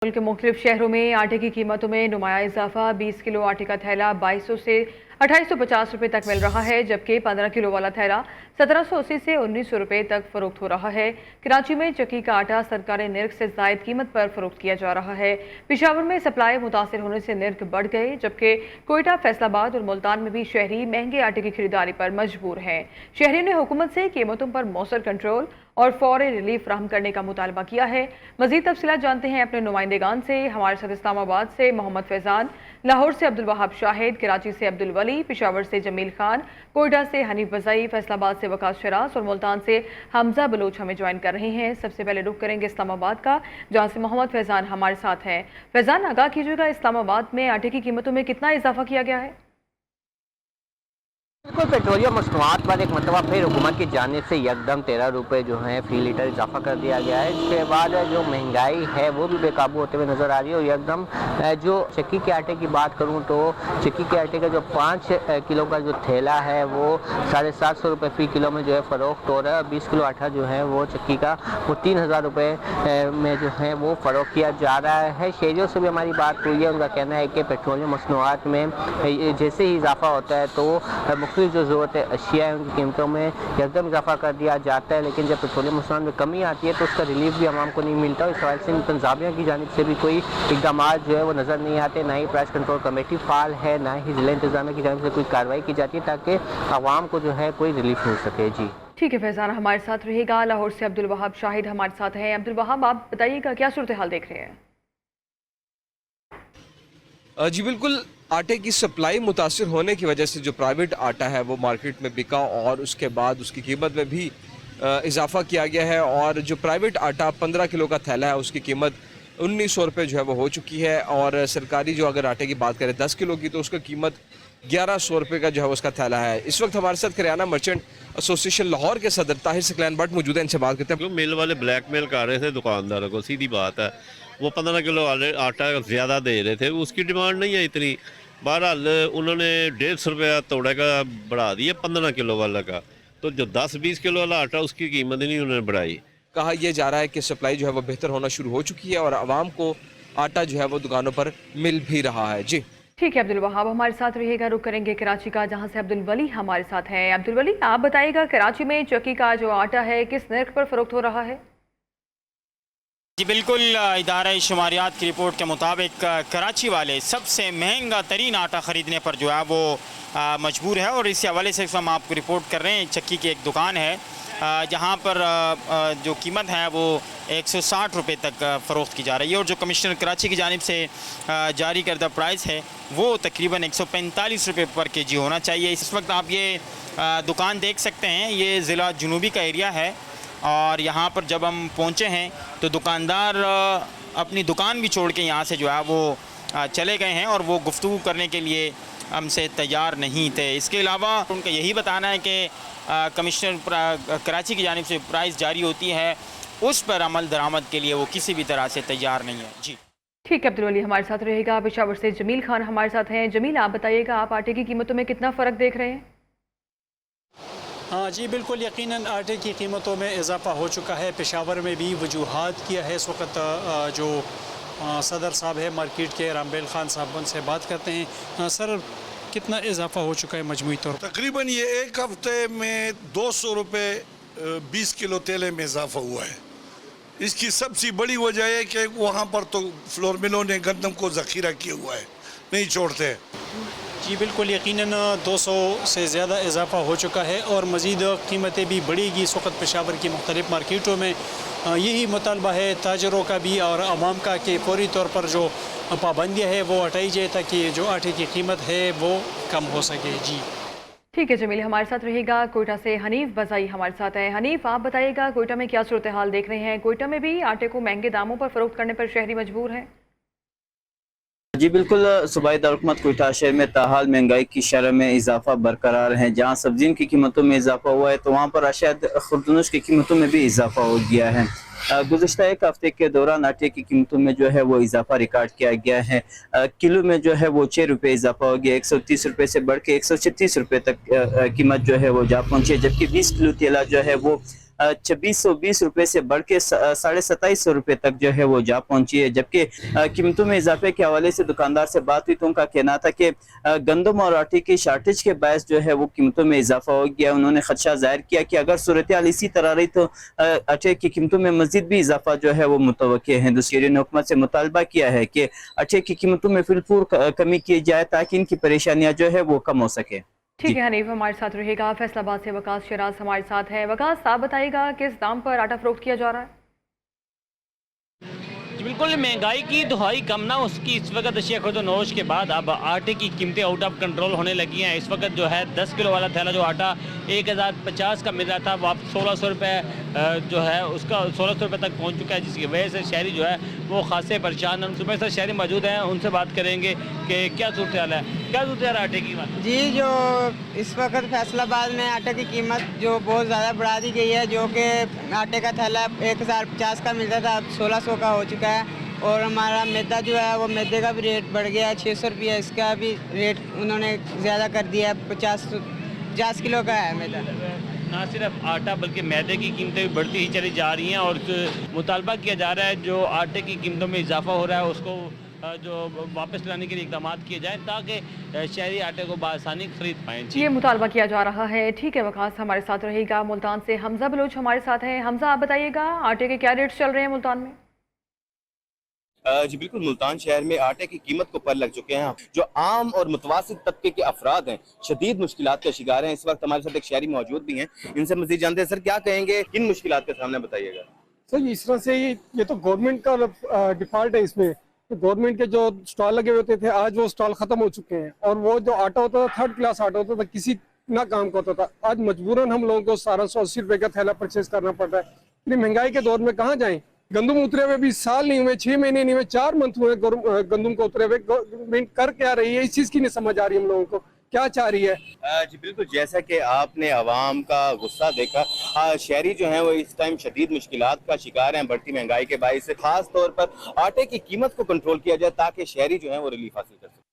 मुल्क के मुख्तलिफ शहरों में आटे की कीमतों में नुमाया इजाफा। 20 किलो आटे का थैला 2200 से 2850 रुपये तक मिल रहा है, जबकि 15 किलो वाला थैला 1780 से 1900 रुपये तक फरोख्त हो रहा है। कराची में चक्की का आटा सरकारी निर्ख से जायद कीमत पर फरोख्त किया जा रहा है। पेशावर में सप्लाई मुतासर होने से निर्ख बढ़ गए, जबकि कोयटा, फैसलाबाद और मुल्तान में भी शहरी महंगे आटे की खरीदारी पर मजबूर हैं। शहरियों ने हुकूमत से कीमतों पर मौसर कंट्रोल और फौरी रिलीफ फ्राहम करने का मुतालबा किया है। मजीद तफसीलात जानते हैं अपने नुमाइंदेगान से। हमारे साथ इस्लामाबाद से मोहम्मद फैजान, लाहौर से अब्दुल वहाब शाहिद, कराची से अब्दुल वली, पेशावर से जमील खान, कोयटा से हनीफ बज़ई, फैसलाबाद से वकास शरास और मुल्तान से हमजा बलोच हमें ज्वाइन कर रहे हैं। सबसे पहले रुख करेंगे इस्लामाबाद का, जहाँ से मोहम्मद फैजान हमारे साथ हैं। फैजान, आगाह कीजिएगा, इस्लामाबाद में आटे की कीमतों में कितना इजाफा किया गया है? बिल्कुल, पेट्रोलियम मसनूआत पर एक मरतबा फिर हुकूमत की जानिब से यकदम 13 रुपये जो हैं फ़ी लीटर इजाफा कर दिया गया है। इसके बाद जो महंगाई है वो भी बेकाबू होते हुए नज़र आ रही है। और यकदम जो चक्की के आटे की बात करूँ तो चक्की के आटे का जो 5 किलो का जो थैला है वो 750 रुपये फ़ी किलो में जो है फ़रोख्त हो रहा है। 20 किलो आटा जो है वो चक्की का वो 3000 रुपये में जो है वो फ़रोख्त किया जा रहा है। शहरियों से भी हमारी बात हुई है, उनका कहना है कि पेट्रोलियम मसनूआत में जैसे ही इजाफा होता है तो मुख्तलिफ जो ज़रूरत है अशिया है उनकी कीमतों में एकदम इजाफा कर दिया जाता है, लेकिन जब पेट्रोलियम मसनूआत में कमी आती है तो उसका रिलीफ भी आवाम को नहीं मिलता। इस हवाले से पंजाबियों की जानिब से भी कोई इकदाम जो है वो नज़र नहीं आते। ना ही प्राइस कंट्रोल कमेटी फाल है, ना ही ज़िला इंतजामिया की जानिब से कोई कार्रवाई की जाती है ताकि आवाम को जो है कोई रिलीफ मिल सके। जी ठीक है फैजान, हमारे साथ रहेगा। लाहौर से अब्दुल वहाब शाहिद हमारे साथ हैं। अब्दुल वहाब, आप बताइएगा क्या सूरत हाल देख रहे हैं? जी बिल्कुल, आटे की सप्लाई मुतासिर होने की वजह से जो प्राइवेट आटा है वो मार्केट में बिका और उसके बाद उसकी कीमत में भी इजाफा किया गया है। और जो प्राइवेट आटा 15 किलो का थैला है उसकी कीमत 1900 रुपये जो है वो हो चुकी है। और सरकारी जो अगर आटे की बात करें 10 किलो की तो उसका कीमत 1100 रुपये का जो है उसका थैला है। इस वक्त हमारे साथ करियाना मर्चेंट एसोसिएशन लाहौर के सदर ताहिर सकलैन भट्ट मौजूद है, इनसे बात करते हैं। मिल वाले ब्लैकमेल कर रहे थे दुकानदारों को, सीधी बात है। वो 15 किलो आटा ज़्यादा दे रहे थे, उसकी डिमांड नहीं है इतनी। बहरहाल उन्होंने 150 रुपया तोड़े का बढ़ा दिया 15 किलो वाला का, तो जो 10-20 किलो वाला आटा उसकी कीमत ही नहीं उन्होंने बढ़ाई। कहा यह जा रहा है कि सप्लाई जो है वो बेहतर होना शुरू हो चुकी है और आवाम को आटा जो है वो दुकानों पर मिल भी रहा है। जी ठीक है अब्दुल वहाब हमारे साथ रहेगा। रुक करेंगे कराची का, जहां से अब्दुल वली हमारे साथ हैं। अब्दुल वली, आप बताइएगा कराची में चक्की का जो आटा है किस नर्ख पर फरोख्त हो रहा है? जी बिल्कुल, इदारा शुमारियात की रिपोर्ट के मुताबिक कराची वाले सबसे महंगा तरीन आटा ख़रीदने पर जो है वो मजबूर है। और इस हवाले से हम आपको रिपोर्ट कर रहे हैं, चक्की की एक दुकान है जहाँ पर जो कीमत है वो 160 रुपये तक फ़रोख्त की जा रही है। और जो कमिश्नर कराची की जानिब से जारी करदा प्राइस है वो तकरीबन 145 रुपये पर केजी होना चाहिए। इस वक्त आप ये दुकान देख सकते हैं, ये ज़िला जुनूबी का एरिया है और यहाँ पर जब हम पहुँचे हैं तो दुकानदार अपनी दुकान भी छोड़ के यहाँ से जो है वो चले गए हैं और वो गुफ्तगू करने के लिए हमसे तैयार नहीं थे। इसके अलावा उनका यही बताना है कि कमिश्नर कराची की जानिब से प्राइस जारी होती है उस पर अमल दरामद के लिए वो किसी भी तरह से तैयार नहीं है। जी ठीक है अब्दुल वली हमारे साथ रहेगा। पेशावर से जमील खान हमारे साथ हैं। जमील, आप बताइएगा, आप आटे की कीमतों में कितना फ़र्क देख रहे हैं? हाँ जी बिल्कुल, यकीनन आटे की कीमतों में इजाफा हो चुका है। पेशावर में भी वजूहात किया है। इस वक्त जो सदर साहब है मार्केट के, रामबेल खान साहब, उनसे बात करते हैं। सर, कितना इजाफा हो चुका है मजमूई तौर पर? तकरीबन ये एक हफ्ते में 200 रुपये 20 किलो तेले में इजाफा हुआ है। इसकी सबसे बड़ी वजह है कि वहाँ पर तो फ्लोर मिलों ने गंदम को ज़ख़ीरा किया हुआ है, नहीं छोड़ते। जी बिल्कुल, यकीनन 200 से ज़्यादा इजाफा हो चुका है और मज़ीद कीमतें भी बढ़ेगी। इस वक्त पेशावर की मुख्तलिफ़ मार्केटों में यही मुतालबा है ताजरों का भी और आवाम का कि फौरी तौर पर जो पाबंदियाँ है वो हटाई जाए ताकि जो आटे की कीमत है वो कम हो सके। जी ठीक है जमील, हमारे साथ रहेगा। कोयटा से हनीफ बज़ई हमारे साथ हैं। हनीफ, आप बताइएगा, कोयटा में क्या सूरत हाल देख रहे हैं? कोयटा में भी आटे को महंगे दामों पर फ़रोख्त करने पर शहरी मजबूर हैं? जी बिल्कुल, सूबाई दारकूमत कोयटा शहर में ताहाल महंगाई की शरह में इजाफा बरकरार है। जहाँ सब्जियों की कीमतों में इजाफा हुआ है तो वहाँ पर अशायद खुर्दनुश की कीमतों में भी इजाफा हो गया है। गुज़श्ता एक हफ्ते के दौरान आटे की कीमतों में जो है वो इजाफा रिकॉर्ड किया गया है। किलो में जो है वो 6 रुपये इजाफा हो गया, 130 रुपये से बढ़ के 136 रुपये तक कीमत जो है वो जा पहुँची है। जबकि 20 किलो तेला जो है वो 2620 रुपये से बढ़ के 2750 रुपये तक जो है वो जा पहुंची है। जबकि कीमतों में इजाफे के हवाले से दुकानदार से बात हुई तो उनका कहना था कि गंदम और आटे की शार्टेज के बायस जो है वो कीमतों में इजाफा हो गया। उन्होंने खदशा जाहिर किया कि अगर सूरत हाल इसी तरह रही तो आटे की कीमतों में मजीद भी इजाफा जो है वो मुतवक्किल है। दूसरी ने हुकूमत से मुतालबा किया है कि आटे की कीमतों में फिलफूर कमी की जाए ताकि इनकी परेशानियां जो है वो कम हो सके। ठीक है हनीफ, हमारे साथ रहेगा। फैसलाबाद से वकास शिराज हमारे साथ है। वकास, आप बताइएगा किस दाम पर आटा फरोख्त किया जा रहा है? जी बिल्कुल, महंगाई की दुहाई कम ना उसकी इस वक्त अशिया खुर्द-ओ-नोश के बाद अब आटे की कीमतें आउट ऑफ कंट्रोल होने लगी हैं। इस वक्त जो है 10 किलो वाला थैला जो आटा 1050 का मिल रहा था वो अब 1600 रुपये जो है उसका 1600 रुपये तक पहुंच चुका है, जिसकी वजह से शहरी जो है वो खासे परेशान हैं। सुबह से शहरी मौजूद हैं, उनसे बात करेंगे कि क्या सूरत हाल है, क्या सूरत हाल आटे की बात। जी, जो इस वक्त फैसलाबाद में आटे की कीमत जो बहुत ज़्यादा बढ़ा दी गई है, जो कि आटे का थैला 1050 का मिलता था अब 1600 का हो चुका है। और हमारा मैदा जो है वो मैदे का भी रेट बढ़ गया है, 600 रुपये इसका भी रेट उन्होंने ज़्यादा कर दिया है। 50 किलो का है मैदा। ना सिर्फ आटा बल्कि मैदे की कीमतें भी बढ़ती ही चली जा रही हैं और मुतालबा किया जा रहा है जो आटे की कीमतों में इजाफा हो रहा है उसको जो वापस लाने के लिए इकदाम किए जाएँ ताकि शहरी आटे को बआसानी खरीद पाएँ। ये मुतालबा किया जा रहा है। ठीक है वकास, हमारे साथ रहेगा। मुल्तान से हमजा बलोच हमारे साथ हैं। हमजा, आप बताइएगा आटे के क्या रेट्स चल रहे हैं मुल्तान में? जी बिल्कुल, मुल्तान शहर में आटे की कीमत को पर लग चुके हैं। जो आम और मुतवासित तबके के अफराद हैं शदीद मुश्किलात का शिकार हैं। इस वक्त हमारे साथ एक शहरी मौजूद भी हैं, इनसे मजीद जानते हैं। सर क्या कहेंगे, किन मुश्किलात के सामने बताइएगा। सर इस तरह से ये तो गवर्नमेंट का डिफॉल्ट है इसमें। तो गवर्नमेंट के जो स्टॉल लगे होते थे आज वो स्टॉल खत्म हो चुके हैं और वो जो आटा होता था 3rd क्लास आटा होता था, किसी ना काम का होता था। आज मजबूरन हम लोगों को 1780 रुपये का थैला परचेज करना पड़ रहा है। इतनी महंगाई के दौर में कहाँ जाएं? गंदम उतरे हुए भी साल नहीं हुए, 6 महीने नहीं हुए, 4 मंथ हुए गंदम को उतरे हुए। गवर्नमेंट कर क्या रही है, इस चीज की नहीं समझ आ रही हम लोगों को, क्या चाह रही है। जी बिल्कुल, जैसा कि आपने अवाम का गुस्सा देखा, शहरी जो हैं वो इस टाइम शदीद मुश्किलात का शिकार हैं बढ़ती महंगाई के बायस से। खास तौर पर आटे की कीमत को कंट्रोल किया जाए ताकि शहरी जो है वो रिलीफ हासिल कर सके।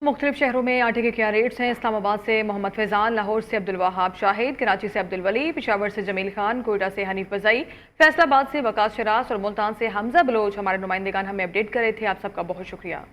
मुख्तलिफ शहरों में आटे के क्या रेट्स हैं? इस्लामाबाद से मोहम्मद फैजान, लाहौर से अब्दुल वहाब शाहिद, कराची से अब्दुल वली, पेशावर से जमील खान, कोयटा से हनीफ बज़ई, फैसलाबाद से वकास शिराज और मुल्तान से हमजा बलोच हमारे नुमाइंदेगान हमें अपडेट कर रहे थे। आप सबका बहुत शुक्रिया।